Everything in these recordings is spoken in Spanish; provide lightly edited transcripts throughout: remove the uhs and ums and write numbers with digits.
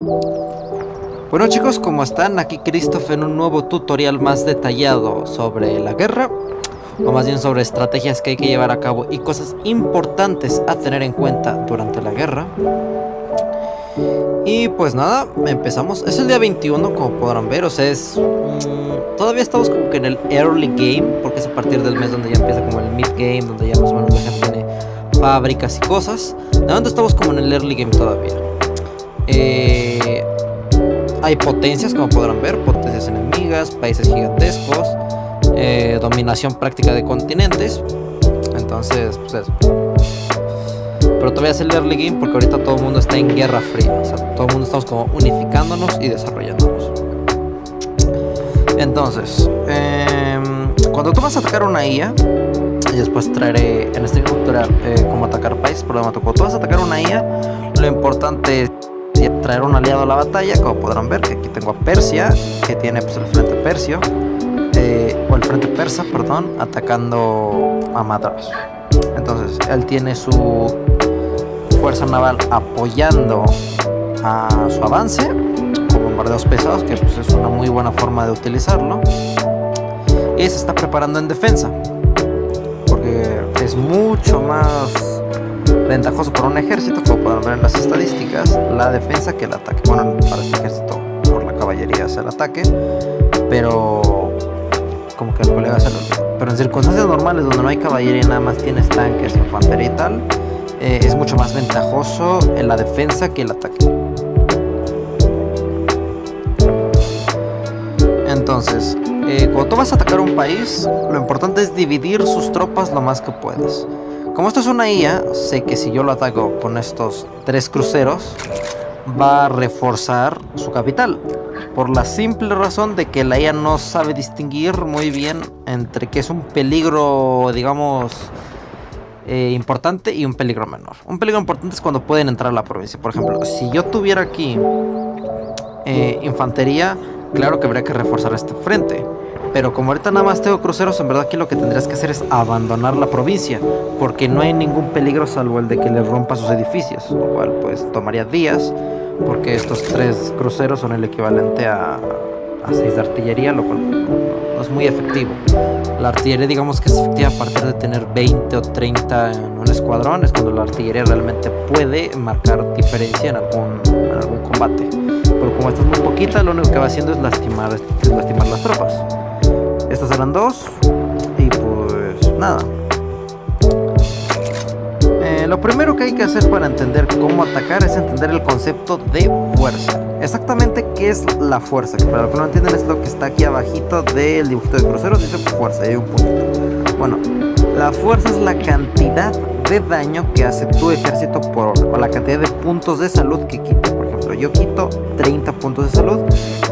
Bueno chicos, ¿cómo están? Aquí Christoph en un nuevo tutorial más detallado sobre la guerra, o más bien sobre estrategias que hay que llevar a cabo y cosas importantes a tener en cuenta durante la guerra. Y pues nada, empezamos. Es el día 21, como podrán ver, o sea, todavía estamos como que en el early game, porque es a partir del mes donde ya empieza como el mid game, donde ya más o menos la gente tiene fábricas y cosas. De momento estamos como en el early game todavía. Hay potencias, como podrán ver, potencias enemigas, países gigantescos, dominación práctica de continentes. Entonces, pues eso. Pero todavía es el early game porque ahorita todo el mundo está en guerra fría. O sea, todo el mundo estamos como unificándonos y desarrollándonos. Entonces, cuando tú vas a atacar una IA, y después traeré en este mismo tutorial cómo atacar países, pero cuando tú vas a atacar una IA, lo importante es traer un aliado a la batalla. Como podrán ver, que aquí tengo a Persia, que tiene pues el frente persio, o el frente persa, perdón, atacando a Madras. Entonces él tiene su fuerza naval apoyando a su avance con bombardeos pesados, que pues es una muy buena forma de utilizarlo, y se está preparando en defensa porque es mucho más ventajoso para un ejército, como pueden ver en las estadísticas, la defensa que el ataque. Bueno, para este ejército por la caballería es el ataque, pero como que el colega se lo olvidó. Pero en circunstancias normales donde no hay caballería y nada más tienes tanques, infantería y tal, es mucho más ventajoso en la defensa que el ataque. Entonces, cuando tú vas a atacar un país, lo importante es dividir sus tropas lo más que puedas. Como esto es una IA, sé que si yo lo ataco con estos 3 cruceros, va a reforzar su capital. Por la simple razón de que la IA no sabe distinguir muy bien entre que es un peligro, digamos, importante y un peligro menor. Un peligro importante es cuando pueden entrar a la provincia. Por ejemplo, si yo tuviera aquí infantería, claro que habría que reforzar este frente. Pero como ahorita nada más tengo cruceros, en verdad aquí lo que tendrías que hacer es abandonar la provincia, porque no hay ningún peligro salvo el de que les rompa sus edificios, lo cual pues tomaría días, porque estos 3 cruceros son el equivalente a 6 de artillería, lo cual no es muy efectivo. La artillería, digamos que es efectiva a partir de tener 20 o 30 en un escuadrón, es cuando la artillería realmente puede marcar diferencia en algún combate. Pero como esta es muy poquita, lo único que va haciendo es lastimar las tropas. Estas eran 2 y pues nada. Lo primero que hay que hacer para entender cómo atacar es entender el concepto de fuerza. Exactamente qué es la fuerza, que para los que no entienden es lo que está aquí abajito del dibujito de cruceros, dice fuerza, y hay un puntito. Bueno, la fuerza es la cantidad de daño que hace tu ejército por hora, o la cantidad de puntos de salud que quita. Por ejemplo, yo quito 30 puntos de salud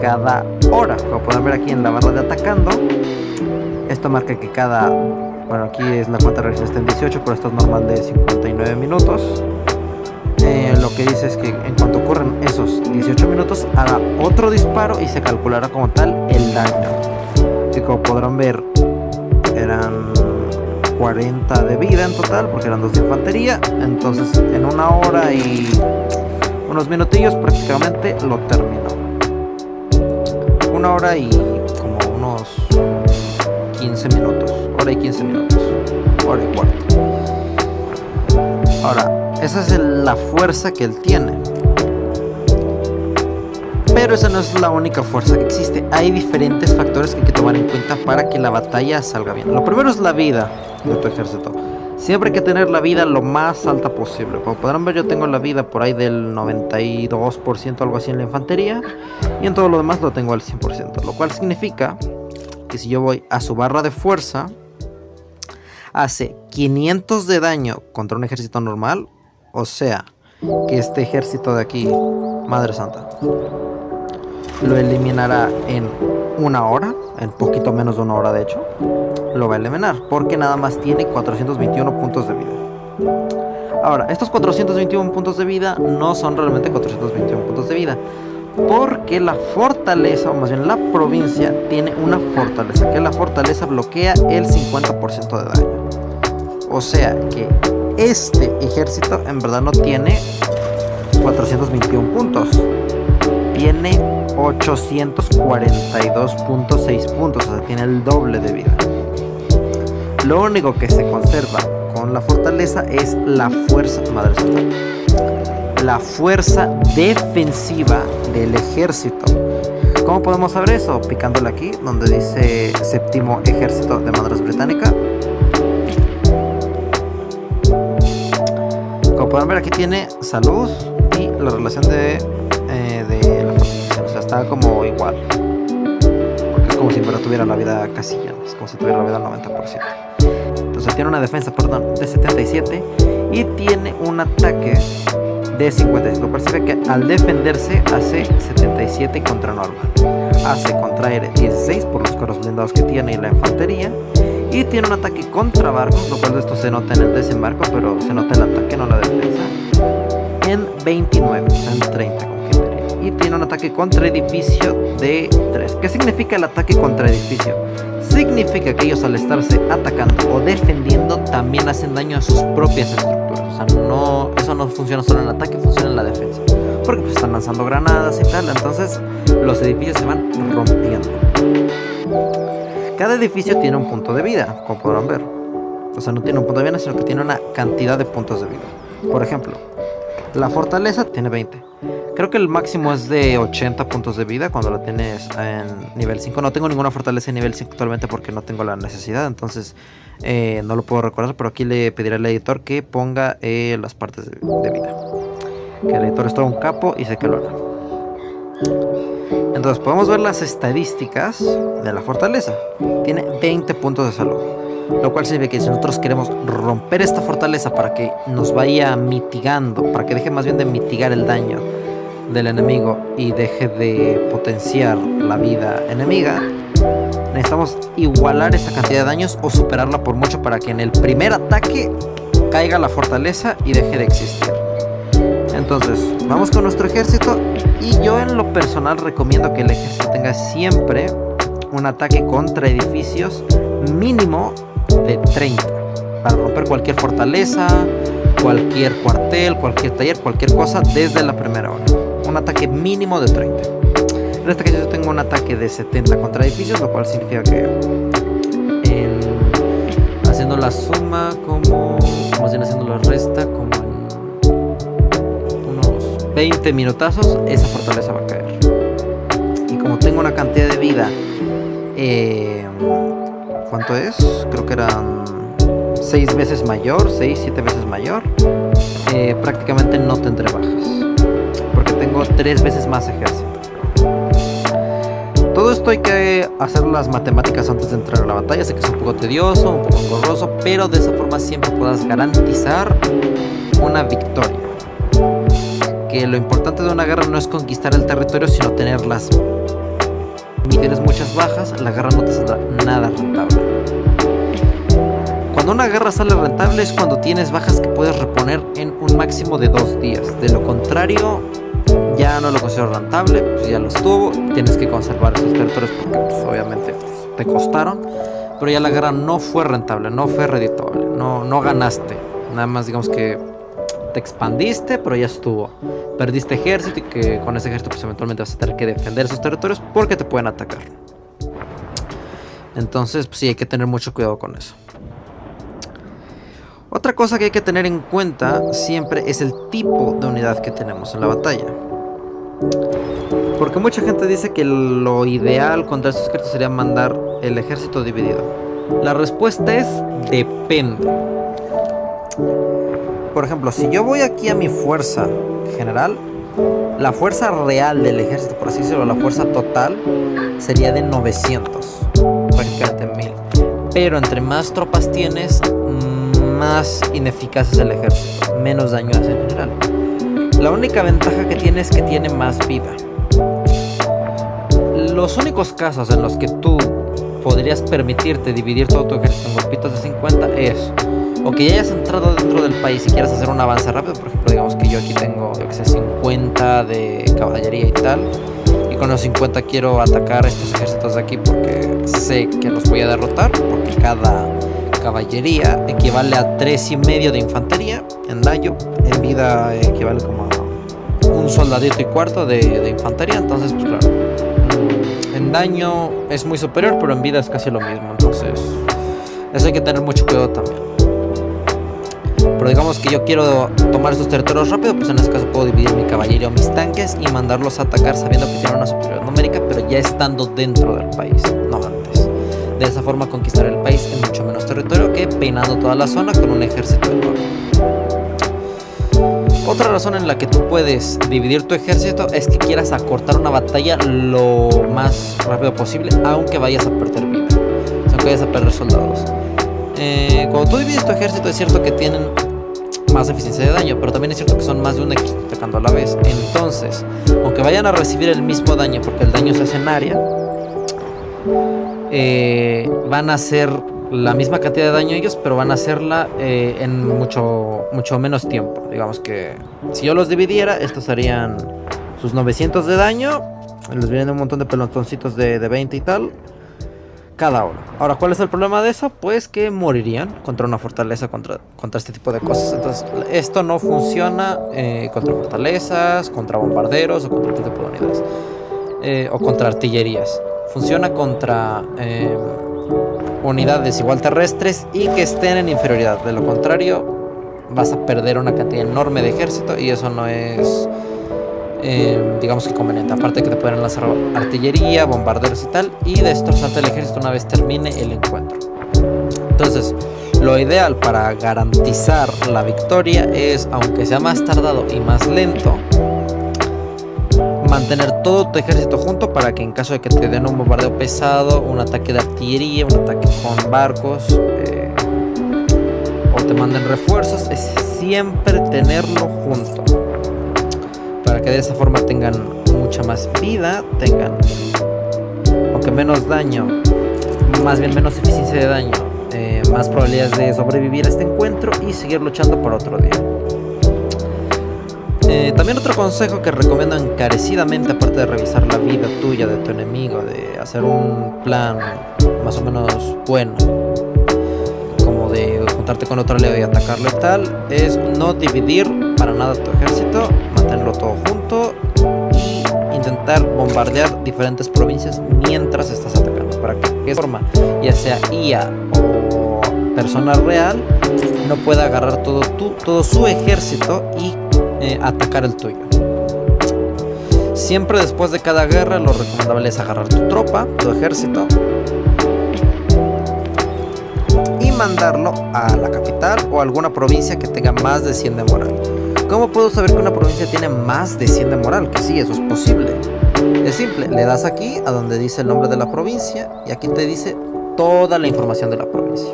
cada hora. Como pueden ver aquí en la barra de atacando, esto marca que cada... Bueno, aquí es la cuenta de regresión, está en 18, pero esto es normal de 59 minutos. Lo que dice es que en cuanto ocurren esos 18 minutos, haga otro disparo y se calculará como tal el daño. Y como podrán ver, eran 40 de vida en total, porque eran 2 de infantería. Entonces en una hora y unos minutillos prácticamente lo terminó. Una hora y como unos 15 minutos. Hora y 15 minutos. Hora y cuarto. Ahora, esa es la fuerza que él tiene. Pero esa no es la única fuerza que existe. Hay diferentes factores que hay que tomar en cuenta para que la batalla salga bien. Lo primero es la vida de tu ejército. Siempre hay que tener la vida lo más alta posible. Como podrán ver, yo tengo la vida por ahí del 92%, algo así en la infantería, y en todo lo demás lo tengo al 100%. Lo cual significa que si yo voy a su barra de fuerza, hace 500 de daño contra un ejército normal. O sea, que este ejército de aquí, madre santa, lo eliminará en una hora, en poquito menos de una hora de hecho. Lo va a eliminar porque nada más tiene 421 puntos de vida. Ahora, estos 421 puntos de vida no son realmente 421 puntos de vida, porque la fortaleza, o más bien la provincia, tiene una fortaleza, que la fortaleza bloquea el 50% de daño. O sea que este ejército en verdad no tiene 421 puntos, tiene 842.6 puntos, o sea, tiene el doble de vida. Lo único que se conserva con la fortaleza es la fuerza, la fuerza defensiva del ejército. ¿Cómo podemos saber eso? Picándole aquí, donde dice séptimo ejército de Madras Británica. Como pueden ver, aquí tiene salud y la relación de la fortaleza. O sea, está como igual. Porque es como si tuviera la vida casi llena. Es como si tuviera la vida al 90%. Entonces tiene una defensa, de 77 y tiene un ataque de 56, lo cual significa que al defenderse hace 77 contra normal, hace contra aire 16 por los carros blindados que tiene y la infantería, y tiene un ataque contra barcos, lo cual esto se nota en el desembarco, pero se nota el ataque, no la defensa, en 29, o sea en 30 como quien diría. Y tiene un ataque contra edificio de 3. ¿Qué significa el ataque contra edificio? Significa que ellos, al estarse atacando o defendiendo, también hacen daño a sus propias estructuras. O sea, eso no funciona solo en el ataque, funciona en la defensa. Porque pues están lanzando granadas y tal, entonces los edificios se van rompiendo. Cada edificio tiene un punto de vida, como podrán ver. O sea, no tiene un punto de vida, sino que tiene una cantidad de puntos de vida. Por ejemplo, la fortaleza tiene 20. Creo que el máximo es de 80 puntos de vida cuando la tienes en nivel 5. No tengo ninguna fortaleza en nivel 5 actualmente porque no tengo la necesidad, entonces no lo puedo recordar, pero aquí le pediré al editor que ponga las partes de vida. Que el editor es todo un capo y sé que lo hará. Entonces podemos ver las estadísticas de la fortaleza. Tiene 20 puntos de salud, lo cual significa que si nosotros queremos romper esta fortaleza para que nos vaya mitigando, para que deje más bien de mitigar el daño del enemigo y deje de potenciar la vida enemiga, necesitamos igualar esa cantidad de daños o superarla por mucho para que en el primer ataque caiga la fortaleza y deje de existir. Entonces vamos con nuestro ejército, y yo en lo personal recomiendo que el ejército tenga siempre un ataque contra edificios mínimo de 30 para romper cualquier fortaleza, cualquier cuartel, cualquier taller, cualquier cosa desde la primera hora. Un ataque mínimo de 30. En este caso yo tengo un ataque de 70 contra edificios, lo cual significa que haciendo la suma como más bien haciendo la resta, como en unos 20 minutazos esa fortaleza va a caer. Y como tengo una cantidad de vida, ¿cuánto es? Creo que eran 6 veces mayor, 6-7 veces mayor. Prácticamente no tendré bajas porque tengo 3 veces más ejército. Todo esto hay que hacer las matemáticas antes de entrar a la batalla. Sé que es un poco tedioso, un poco engorroso, pero de esa forma siempre podrás garantizar una victoria. Que lo importante de una guerra no es conquistar el territorio, sino tenerlas. Si tienes muchas bajas, la guerra no te saldrá nada rentable. Cuando una guerra sale rentable es cuando tienes bajas que puedes reponer en un máximo de 2 días. De lo contrario, ya no lo considero rentable, pues ya lo estuvo. Tienes que conservar esos territorios porque pues, obviamente te costaron. Pero ya la guerra no fue rentable, no fue redituable, no ganaste. Nada más digamos que te expandiste, pero ya estuvo. Perdiste ejército y que con ese ejército pues eventualmente vas a tener que defender esos territorios porque te pueden atacar. Entonces pues sí, hay que tener mucho cuidado con eso. Otra cosa que hay que tener en cuenta siempre es el tipo de unidad que tenemos en la batalla. Porque mucha gente dice que lo ideal contra estos ejércitos sería mandar el ejército dividido. La respuesta es depende. Por ejemplo, si yo voy aquí a mi fuerza general, la fuerza real del ejército, por así decirlo, la fuerza total sería de 900, prácticamente 1000. Pero entre más tropas tienes, más ineficaz es el ejército, menos daño hace en general. La única ventaja que tiene es que tiene más vida. Los únicos casos en los que tú podrías permitirte dividir todo tu ejército en grupitos de 50 es o que ya hayas entrado dentro del país y quieras hacer un avance rápido. Por ejemplo, digamos que yo aquí tengo, yo que sé, 50 de caballería y tal, y con los 50 quiero atacar estos ejércitos de aquí porque sé que los voy a derrotar, porque cada caballería equivale a 3,5 de infantería en daño, en vida equivale como a un soldadito y cuarto de infantería. Entonces, pues claro, en daño es muy superior, pero en vida es casi lo mismo. Entonces, eso hay que tener mucho cuidado también. Pero digamos que yo quiero tomar estos territorios rápido, pues en este caso puedo dividir mi caballería o mis tanques y mandarlos a atacar sabiendo que tienen una superioridad numérica, pero ya estando dentro del país, no antes. De esa forma conquistar el país en mucho menos territorio que peinando toda la zona con un ejército enorme. Otra razón en la que tú puedes dividir tu ejército es que quieras acortar una batalla lo más rápido posible, aunque vayas a perder vida, aunque vayas a perder soldados. Cuando tú divides tu ejército es cierto que tienen más eficiencia de daño, pero también es cierto que son más de un ejército atacando a la vez. Entonces, aunque vayan a recibir el mismo daño, porque el daño se hace en área, van a hacer la misma cantidad de daño ellos, pero van a hacerla en mucho menos tiempo. Digamos que si yo los dividiera, estos harían sus 900 de daño, les vienen un montón de pelotoncitos de 20 y tal cada uno. Ahora, ¿cuál es el problema de eso? Pues que morirían contra una fortaleza, contra este tipo de cosas. Entonces, esto no funciona contra fortalezas, contra bombarderos o contra otro tipo de unidades. O contra artillerías. Funciona contra unidades igual terrestres y que estén en inferioridad. De lo contrario, vas a perder una cantidad enorme de ejército y eso no es... digamos que conveniente, aparte que te pueden lanzar artillería, bombarderos y tal, y destrozarte el ejército una vez termine el encuentro. Entonces, lo ideal para garantizar la victoria es, aunque sea más tardado y más lento, mantener todo tu ejército junto para que en caso de que te den un bombardeo pesado, un ataque de artillería, un ataque con barcos o te manden refuerzos, es siempre tenerlo junto, para que de esa forma tengan mucha más vida, tengan, aunque menos daño, más bien menos eficiencia de daño, más probabilidades de sobrevivir a este encuentro y seguir luchando por otro día. También otro consejo que recomiendo encarecidamente, aparte de revisar la vida tuya, de tu enemigo, de hacer un plan más o menos bueno, como de juntarte con otro aliado y atacarlo y tal, es no dividir para nada tu ejército, mantenerlo todo junto y intentar bombardear diferentes provincias mientras estás atacando, para que de esa forma, ya sea IA o persona real, no pueda agarrar todo su ejército y atacar el tuyo. Siempre después de cada guerra lo recomendable es agarrar tu tropa, tu ejército, y mandarlo a la capital o a alguna provincia que tenga más de 100 de moral. ¿Cómo puedo saber que una provincia tiene más de 100 de moral? Que sí, eso es posible. Es simple, le das aquí a donde dice el nombre de la provincia y aquí te dice toda la información de la provincia.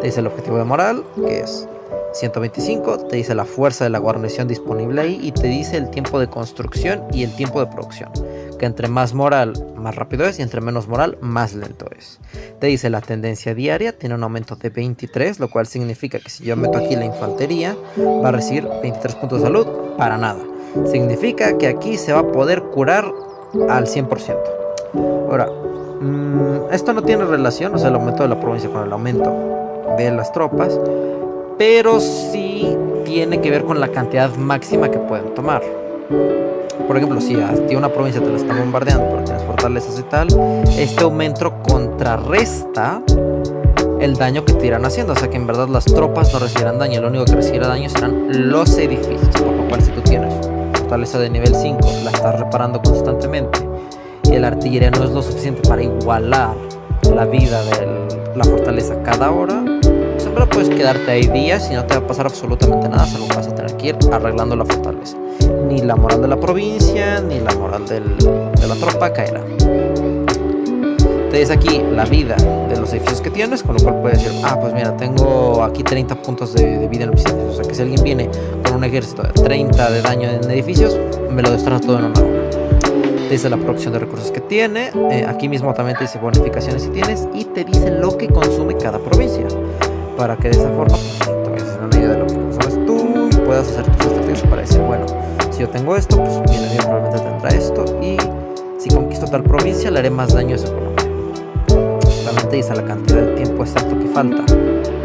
Te dice el objetivo de moral, que es 125, te dice la fuerza de la guarnición disponible ahí y te dice el tiempo de construcción y el tiempo de producción, que entre más moral más rápido es y entre menos moral más lento es. Te dice la tendencia diaria, tiene un aumento de 23, lo cual significa que si yo meto aquí la infantería va a recibir 23 puntos de salud para nada. Significa que aquí se va a poder curar al 100%. Ahora, esto no tiene relación, o sea, el aumento de la provincia con el aumento de las tropas, pero sí tiene que ver con la cantidad máxima que pueden tomar. Por ejemplo, si a ti una provincia te la están bombardeando porque tienes fortalezas y tal, este aumento contrarresta el daño que te irán haciendo. O sea que en verdad las tropas no recibirán daño, lo único que recibirá daño serán los edificios. Por lo cual, si tú tienes fortaleza de nivel 5, la estás reparando constantemente y la artillería no es lo suficiente para igualar la vida de la fortaleza cada hora, siempre puedes quedarte ahí días y no te va a pasar absolutamente nada, salvo que vas a tener que ir arreglando la fortaleza. Ni la moral de la provincia, ni la moral de la tropa caerá. Te dice aquí la vida de los edificios que tienes, con lo cual puedes decir, pues mira, tengo aquí 30 puntos de vida en los edificios. O sea que si alguien viene con un ejército de 30 de daño en edificios, me lo destroza todo en una hora. Te dice la producción de recursos que tiene, aquí mismo también te dice bonificaciones si tienes, y te dice lo que consume cada provincia, para que de esa forma pues, te vayas haciendo una idea de lo que consumes tú y puedas hacer tus estrategias para decir, bueno, si yo tengo esto, pues mi enemigo probablemente tendrá esto, y si conquisto tal provincia le haré más daño a esa economía. También te dice la cantidad de tiempo exacto que falta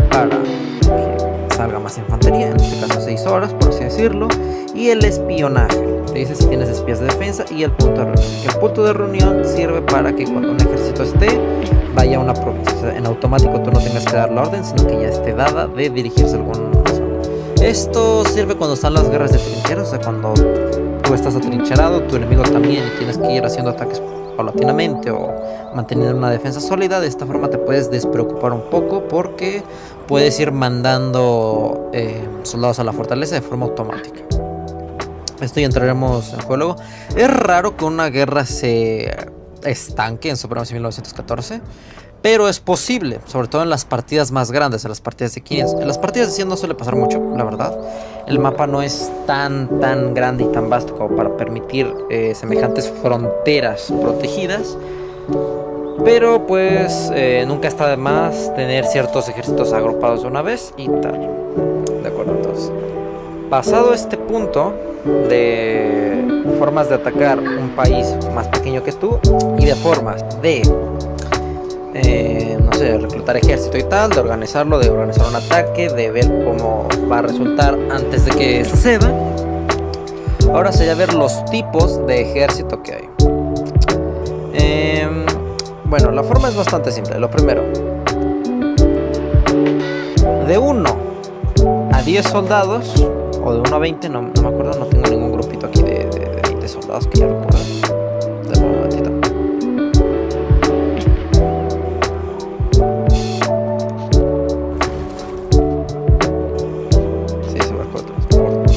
para que salga más infantería, en este caso 6 horas, por así decirlo. Y el espionaje, te dice si tienes espías de defensa, y el punto de reunión. El punto de reunión sirve para que cuando un ejército esté, vaya a una provincia. O sea, en automático tú no tengas que dar la orden, sino que ya esté dada de dirigirse a alguna zona. Esto sirve cuando están las guerras de trincheras, o sea, cuando tú estás atrincherado, tu enemigo también, y tienes que ir haciendo ataques paulatinamente o manteniendo una defensa sólida. De esta forma te puedes despreocupar un poco, porque puedes ir mandando soldados a la fortaleza de forma automática. Esto ya entraremos en juego luego. Es raro que una guerra se estanque en Supremacia 1914, pero es posible, sobre todo en las partidas más grandes, en las partidas de 500. En las partidas de 100 no suele pasar mucho, la verdad. El mapa no es tan grande y tan vasto como para permitir semejantes fronteras protegidas. Pero pues nunca está de más tener ciertos ejércitos agrupados de una vez y tal. De acuerdo, entonces, pasado este punto de formas de atacar un país más pequeño que tú, y de formas de no sé, reclutar ejército y tal, de organizar un ataque, de ver cómo va a resultar antes de que suceda. Ahora sería ver los tipos de ejército que hay. Bueno, la forma es bastante simple. Lo primero, de 1 a 10 soldados, o de 1 a 20, no me acuerdo, no tengo ningún grupito aquí de 20 soldados que ya recuerdo. Dame un momentito. Sí, se va a transporte.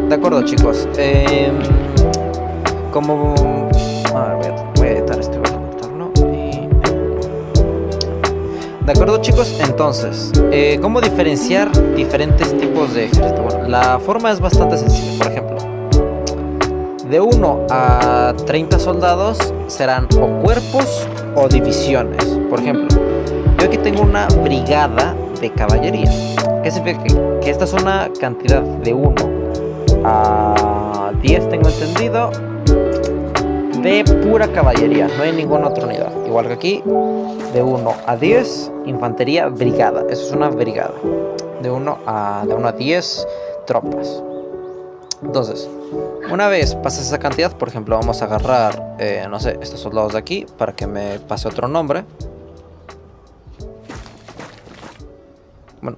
De acuerdo, chicos. Como... A ver, voy a editar esto, voy a cortarlo. De acuerdo, chicos, entonces, ¿cómo diferenciar diferentes tipos de ejército? Bueno, la forma es bastante sencilla. Por ejemplo, de 1 a 30 soldados serán o cuerpos o divisiones. Por ejemplo, yo aquí tengo una brigada de caballería. ¿Qué significa? Que esta es una cantidad de 1 a 10, tengo entendido, de pura caballería, no hay ninguna otra unidad. Igual que aquí, de 1 a 10, infantería brigada. Eso es una brigada. De 1 a 10 tropas. Entonces, una vez pases esa cantidad, por ejemplo, vamos a agarrar, no sé, estos soldados de aquí, para que me pase otro nombre. Bueno,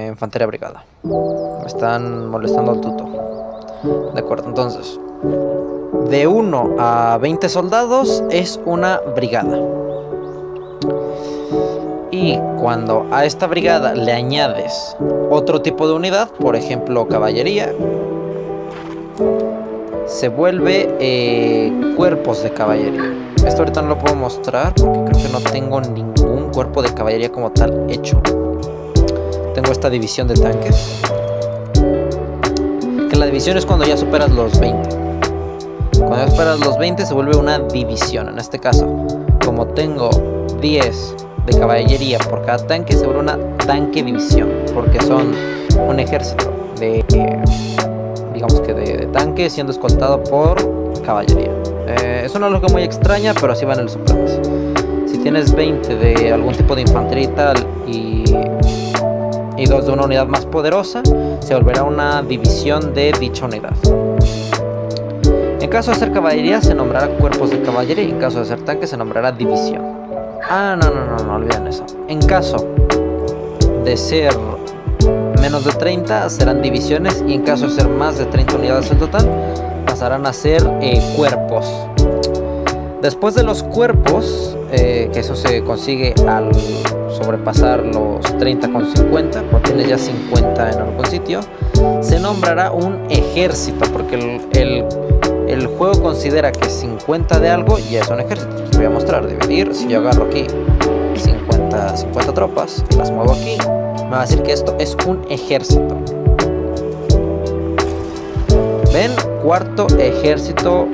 infantería brigada. Me están molestando al tuto. De acuerdo, entonces, de 1 a 20 soldados es una brigada. Y cuando a esta brigada le añades otro tipo de unidad, por ejemplo caballería, se vuelve cuerpos de caballería. Esto ahorita no lo puedo mostrar porque creo que no tengo ningún cuerpo de caballería como tal hecho. Tengo esta división de tanques, que la división es cuando ya superas los 20. Cuando ya superas los 20 se vuelve una división. En este caso, como tengo 10 de caballería por cada tanque, se vuelve una tanque división, porque son un ejército de, digamos que de tanque siendo escoltado por caballería. Es una lógica muy extraña, pero así va en el Supremacy. Si tienes 20 de algún tipo de infantería y tal, y 2 de una unidad más poderosa, se volverá una división de dicha unidad. En caso de ser caballería se nombrará cuerpos de caballería, y en caso de ser tanque se nombrará división. No olviden eso. En caso de ser menos de 30 serán divisiones, y en caso de ser más de 30 unidades en total pasarán a ser cuerpos. Después de los cuerpos, que eso se consigue al sobrepasar los 30 con 50, cuando tienes ya 50 en algún sitio, se nombrará un ejército, porque el juego considera que 50 de algo ya es un ejército. Les voy a mostrar, dividir. Si yo agarro aquí 50 tropas y las muevo aquí, me va a decir que esto es un ejército. ¿Ven? Cuarto ejército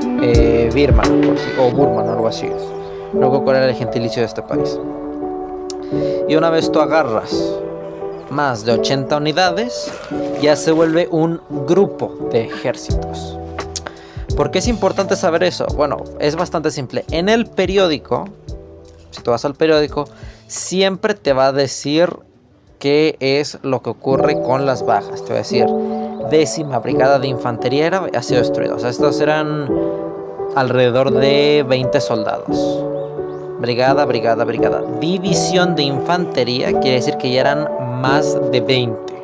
birmano, o burmano, algo así es. Luego, ¿cuál era el gentilicio de este país? Y una vez tú agarras más de 80 unidades, ya se vuelve un grupo de ejércitos. ¿Por qué es importante saber eso? Bueno, es bastante simple. En el periódico, si tú vas al periódico, siempre te va a decir qué es lo que ocurre con las bajas. Te va a decir, 10ª Brigada de Infantería ha sido destruida. O sea, estos eran alrededor de 20 soldados. Brigada. División de Infantería quiere decir que ya eran más de 20.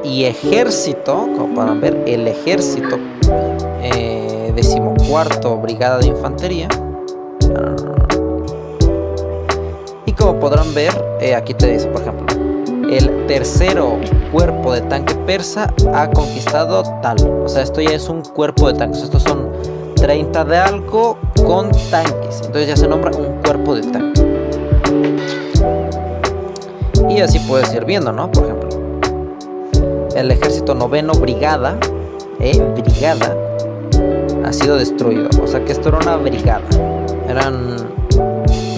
Y ejército, como podrán ver, el ejército, 14ª Brigada de Infantería. Y como podrán ver, aquí te dice, por ejemplo, el 3º cuerpo de tanque persa ha conquistado tal. O sea, esto ya es un cuerpo de tanques. Estos son 30 de algo con tanques. Entonces ya se nombra un cuerpo de tanque. Y así puedes ir viendo, ¿no? Por ejemplo, el ejército 9º Brigada, brigada, ha sido destruido. O sea que esto era una brigada. Eran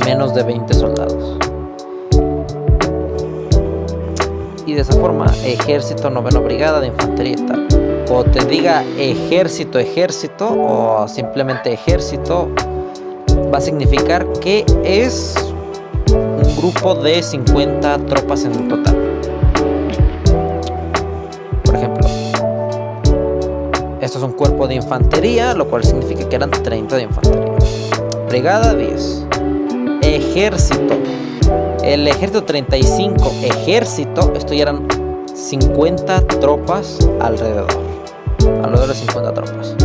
menos de 20 soldados. Y de esa forma, ejército 9º Brigada de Infantería y tal. O te diga ejército o simplemente ejército, va a significar que es un grupo de 50 tropas en total. Por ejemplo, esto es un cuerpo de infantería, lo cual significa que eran 30 de infantería. Brigada 10. Ejército. El ejército 35. Ejército, esto ya eran 50 tropas alrededor de 50 tropas.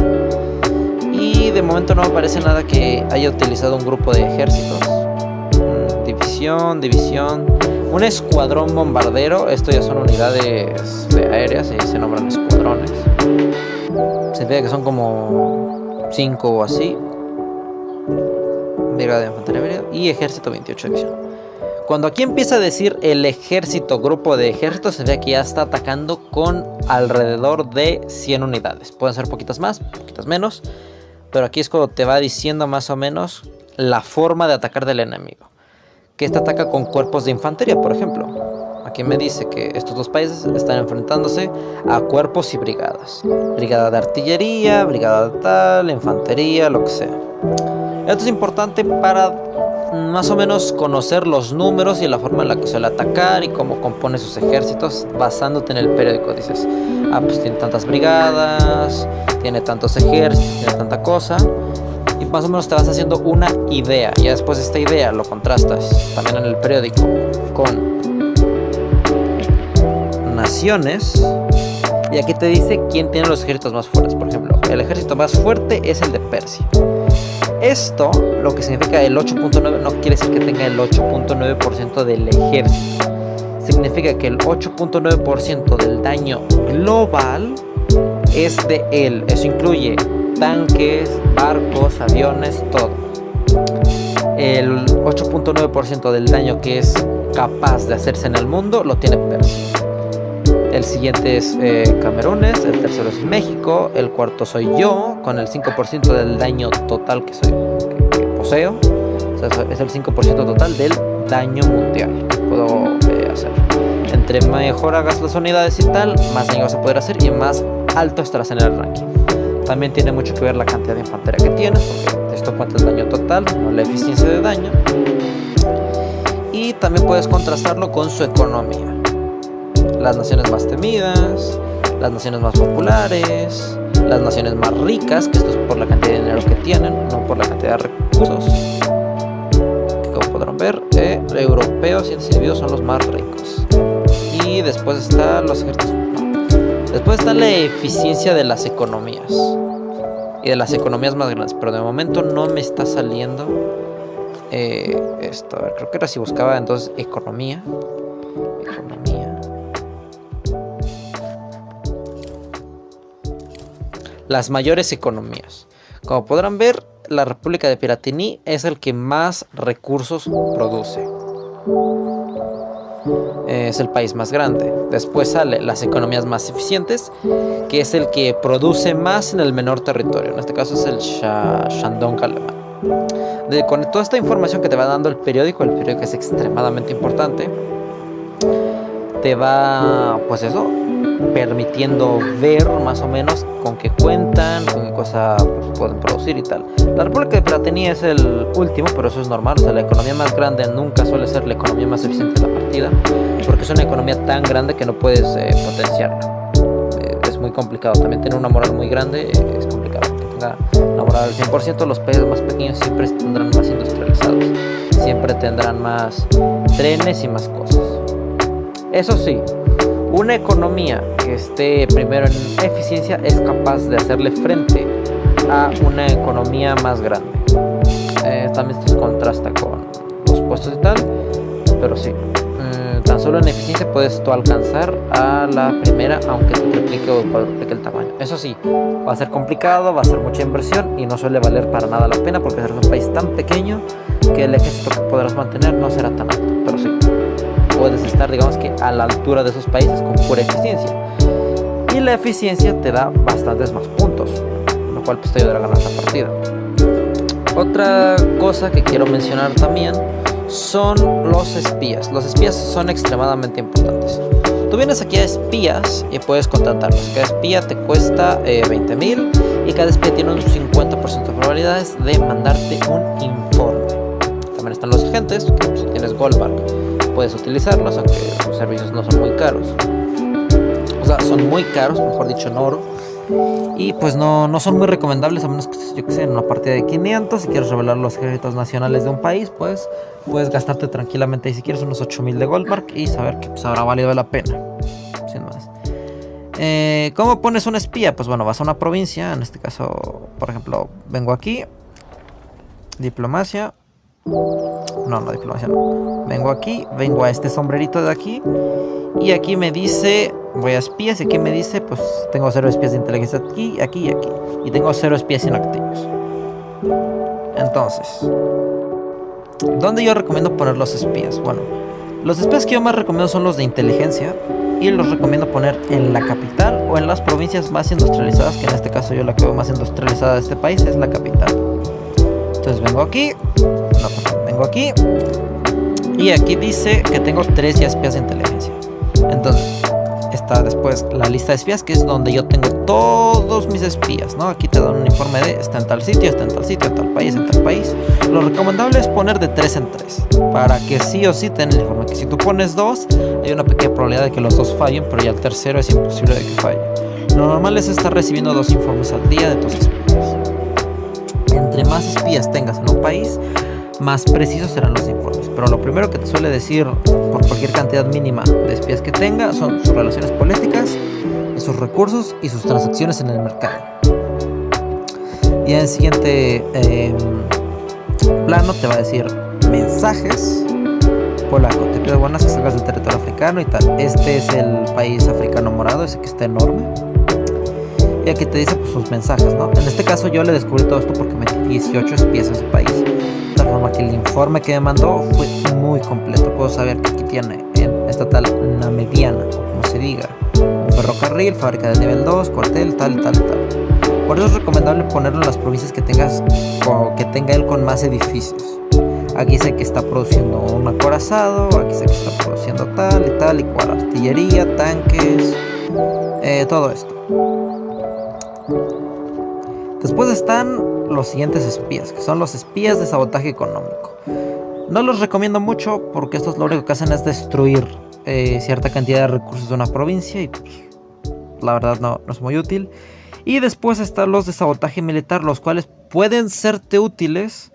Y de momento no aparece nada que haya utilizado un grupo de ejércitos. División. Un escuadrón bombardero. Esto ya son unidades aéreas y se nombran escuadrones. Significa que son como 5 o así. Brigada de Infantería y ejército 28 división. Cuando aquí empieza a decir el ejército, grupo de ejércitos, se ve que ya está atacando con alrededor de 100 unidades. Pueden ser poquitas más, poquitas menos, pero aquí es cuando te va diciendo más o menos la forma de atacar del enemigo. Que este ataca con cuerpos de infantería, por ejemplo. Aquí me dice que estos dos países están enfrentándose a cuerpos y brigadas. Brigada de artillería, brigada de tal, infantería, lo que sea. Esto es importante para más o menos conocer los números y la forma en la que suele atacar y cómo compone sus ejércitos basándote en el periódico. Dices, pues tiene tantas brigadas, tiene tantos ejércitos, tiene tanta cosa, y más o menos te vas haciendo una idea. Y después de esta idea lo contrastas también en el periódico con naciones, y aquí te dice quién tiene los ejércitos más fuertes. Por ejemplo, el ejército más fuerte es el de Persia. Esto, lo que significa el 8.9, no quiere decir que tenga el 8.9% del ejército. Significa que el 8.9% del daño global es de él. Eso incluye tanques, barcos, aviones, todo. El 8.9% del daño que es capaz de hacerse en el mundo lo tiene Persia. El siguiente es Camerún, el tercero es México, el cuarto soy yo, con el 5% del daño total que poseo. O sea, es el 5% total del daño mundial que puedo hacer. Entre mejor hagas las unidades y tal, más daño vas a poder hacer y más alto estarás en el ranking. También tiene mucho que ver la cantidad de infantería que tienes, porque esto cuenta el daño total, no la eficiencia de daño. Y también puedes contrastarlo con su economía. Las naciones más temidas, las naciones más populares, las naciones más ricas, que esto es por la cantidad de dinero que tienen, no por la cantidad de recursos. Que como podrán ver, europeos y individuos son los más ricos. Y después están los ejércitos. Después está la eficiencia de las economías. Y de las economías más grandes. Pero de momento no me está saliendo esto. A ver, creo que era si buscaba entonces economía. Las mayores economías. Como podrán ver, la República de Piratini es el que más recursos produce. Es el país más grande. Después sale las economías más eficientes, que es el que produce más en el menor territorio. En este caso es el Shandong alemán. con toda esta información que te va dando el periódico es extremadamente importante, te va, pues eso, permitiendo ver más o menos con qué cuentan, con qué cosa pues, pueden producir y tal. La República de Piratenía es el último, pero eso es normal. O sea, la economía más grande nunca suele ser la economía más eficiente de la partida, porque es una economía tan grande que no puedes potenciarla. Es muy complicado. También tener una moral muy grande es complicado. Que tenga una moral al 100%, los países más pequeños siempre tendrán más industrializados, siempre tendrán más trenes y más cosas. Eso sí, una economía que esté primero en eficiencia es capaz de hacerle frente a una economía más grande. También esto contrasta con los puestos y tal, pero sí, tan solo en eficiencia puedes tú alcanzar a la primera, aunque te triplique o cuadruplique el tamaño. Eso sí, va a ser complicado, va a ser mucha inversión y no suele valer para nada la pena, porque eres un país tan pequeño que el ejército que podrás mantener no será tan alto, pero sí, puedes estar, digamos que a la altura de esos países con pura eficiencia. Y la eficiencia te da bastantes más puntos, lo cual pues te ayudará a ganar la partida. Otra cosa que quiero mencionar también son los espías. Los espías son extremadamente importantes. Tú vienes aquí a espías y puedes contratarlos. Cada espía te cuesta 20,000 y cada espía tiene un 50% de probabilidades de mandarte un informe. También están los agentes, que si tienes Goldmark puedes utilizarlos, aunque sus servicios no son muy caros. O sea, son muy caros, mejor dicho, en oro. Y pues no son muy recomendables, a menos que estés, yo que sé, en una partida de 500. Si quieres revelar los ejércitos nacionales de un país, pues puedes gastarte tranquilamente ahí si quieres unos 8,000 de Goldmark y saber que pues habrá valido la pena, sin más. ¿Cómo pones un espía? Pues bueno, vas a una provincia, en este caso, por ejemplo, vengo aquí, diplomacia. No, diplomacia no. Vengo a este sombrerito de aquí. Y aquí me dice, voy a espías. Y aquí me dice, pues tengo 0 espías de inteligencia aquí, aquí y aquí. Y tengo 0 espías inactivos. Entonces, ¿dónde yo recomiendo poner los espías? Bueno, los espías que yo más recomiendo son los de inteligencia. Y los recomiendo poner en la capital o en las provincias más industrializadas. Que en este caso yo la que veo más industrializada de este país es la capital. Entonces vengo aquí. Vengo aquí. Y aquí dice que tengo 3 ya espías de inteligencia. Entonces está después la lista de espías, que es donde yo tengo todos mis espías, ¿no? Aquí te dan un informe de está en tal sitio, está en tal sitio, en tal país, en tal país. Lo recomendable es poner de 3 en 3 para que sí o sí tengan el informe. Que si tú pones 2, hay una pequeña probabilidad de que los 2 fallen, pero ya el tercero es imposible de que falle. Lo normal es estar recibiendo 2 informes al día de tus espías. Entre más espías tengas en un país, más precisos serán los informes. Pero lo primero que te suele decir por cualquier cantidad mínima de espías que tenga son sus relaciones políticas, sus recursos y sus transacciones en el mercado. Y en el siguiente plano te va a decir mensajes. Polaco, te pido buenas que salgas del territorio africano y tal. Este es el país africano morado, ese que está enorme. Y aquí te dice pues, sus mensajes, ¿no? En este caso yo le descubrí todo esto porque metí 18 espías en su país. De tal forma que el informe que me mandó fue muy completo. Puedo saber que aquí tiene en esta tal Namediana, o como se diga, un ferrocarril, fábrica de nivel 2, cuartel, tal y tal y tal. Por eso es recomendable ponerlo en las provincias que tengas o que tenga él con más edificios. Aquí sé que está produciendo un acorazado, aquí sé que está produciendo tal y cual, artillería, tanques, todo esto. Después están los siguientes espías, que son los espías de sabotaje económico. No los recomiendo mucho porque estos lo único que hacen es destruir cierta cantidad de recursos de una provincia y pues, la verdad no es muy útil. Y después están los de sabotaje militar, los cuales pueden serte útiles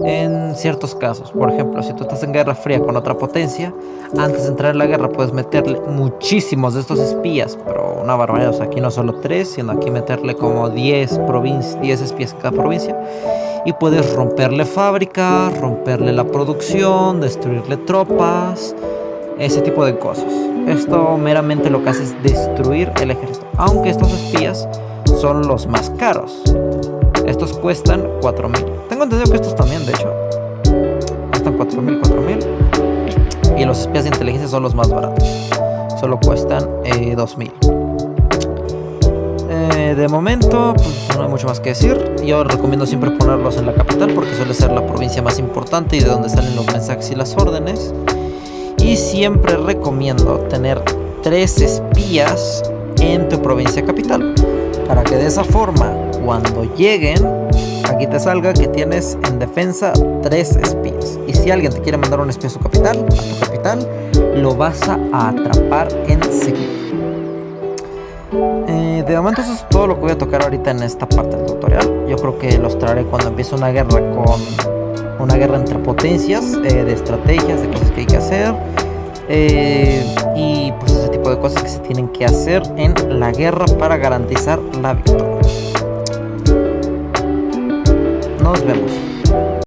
en ciertos casos. Por ejemplo, si tú estás en guerra fría con otra potencia, antes de entrar en la guerra puedes meterle muchísimos de estos espías, pero una barbaridad. O sea, aquí no solo 3, sino aquí meterle como 10 espías en cada provincia. Y puedes romperle fábricas, romperle la producción, destruirle tropas, ese tipo de cosas. Esto meramente lo que hace es destruir el ejército. Aunque estos espías son los más caros. Estos cuestan 4,000. Tengo entendido que estos también, de hecho, cuestan 4,000. Y los espías de inteligencia son los más baratos. Solo cuestan 2,000. De momento, pues no hay mucho más que decir. Yo recomiendo siempre ponerlos en la capital porque suele ser la provincia más importante y de donde salen los mensajes y las órdenes. Y siempre recomiendo tener 3 espías en tu provincia capital, para que de esa forma, cuando lleguen, aquí te salga que tienes en defensa 3 espías. Y si alguien te quiere mandar un espía a tu capital, lo vas a atrapar enseguida. De momento eso es todo lo que voy a tocar ahorita en esta parte del tutorial. Yo creo que los traeré cuando empiece una guerra entre potencias, de estrategias, de cosas que hay que hacer, y pues ese tipo de cosas que se tienen que hacer en la guerra para garantizar la victoria. Nos vemos.